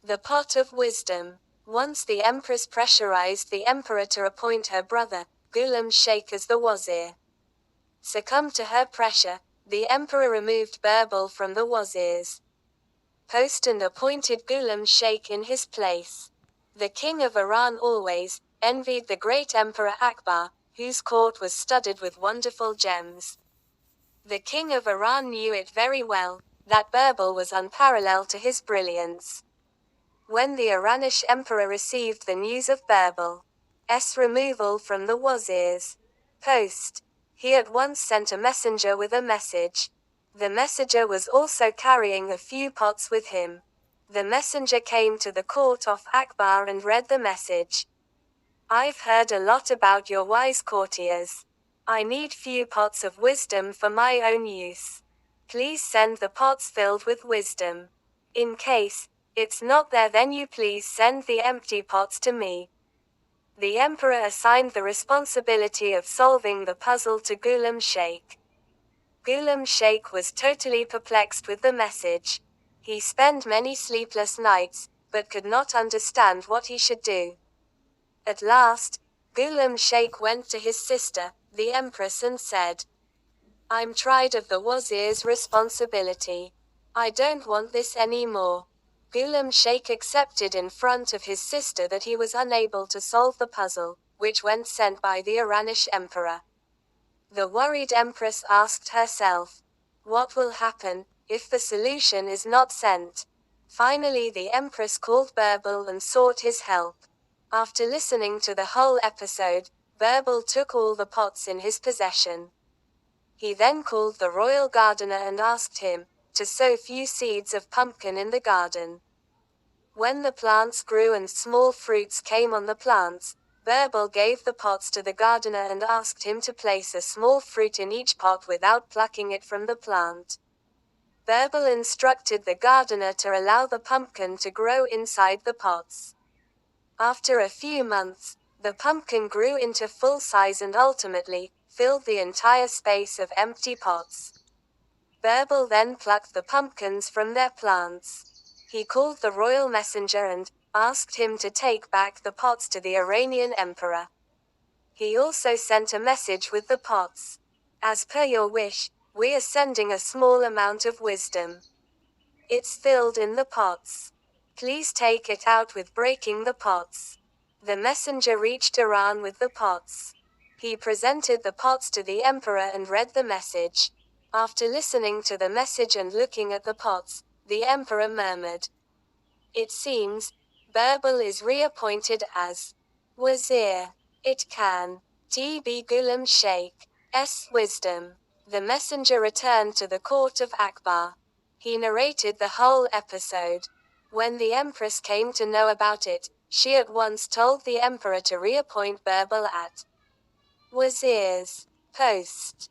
The pot of wisdom. Once the empress pressurized the emperor to appoint her brother, Ghulam Sheikh, as the wazir. Succumbed to her pressure, the emperor removed Birbal from the wazir's post and appointed Ghulam Sheikh in his place. The king of Iran always envied the great emperor Akbar, whose court was studded with wonderful gems. The king of Iran knew it very well, that Birbal was unparalleled to his brilliance. When the Iranish emperor received the news of Birbal's removal from the wazir's post, he at once sent a messenger with a message. The messenger was also carrying a few pots with him. The messenger came to the court of Akbar and read the message. "I've heard a lot about your wise courtiers. I need few pots of wisdom for my own use. Please send the pots filled with wisdom. In case it's not there, then you please send the empty pots to me." The emperor assigned the responsibility of solving the puzzle to Ghulam Sheikh. Ghulam Sheikh was totally perplexed with the message. He spent many sleepless nights, but could not understand what he should do. At last, Ghulam Sheikh went to his sister, the empress, and said, "I'm tired of the wazir's responsibility. I don't want this anymore." Ghulam Sheikh accepted in front of his sister that he was unable to solve the puzzle, which went sent by the Iranish emperor. The worried empress asked herself, what will happen if the solution is not sent? Finally, the empress called Birbal and sought his help. After listening to the whole episode, Birbal took all the pots in his possession. He then called the royal gardener and asked him to sow few seeds of pumpkin in the garden. When the plants grew and small fruits came on the plants, Birbal gave the pots to the gardener and asked him to place a small fruit in each pot without plucking it from the plant. Birbal instructed the gardener to allow the pumpkin to grow inside the pots. After a few months, the pumpkin grew into full size and ultimately filled the entire space of empty pots. Birbal then plucked the pumpkins from their plants. He called the royal messenger and asked him to take back the pots to the Iranian emperor. He also sent a message with the pots. "As per your wish, we are sending a small amount of wisdom. It's filled in the pots. Please take it out with breaking the pots." The messenger reached Iran with the pots. He presented the pots to the emperor and read the message. After listening to the message and looking at the pots, the emperor murmured, "It seems Birbal is reappointed as wazir. It can be Ghulam Sheikh's wisdom." The messenger returned to the court of Akbar. He narrated the whole episode. When the empress came to know about it, she at once told the emperor to reappoint Birbal at wazir's post.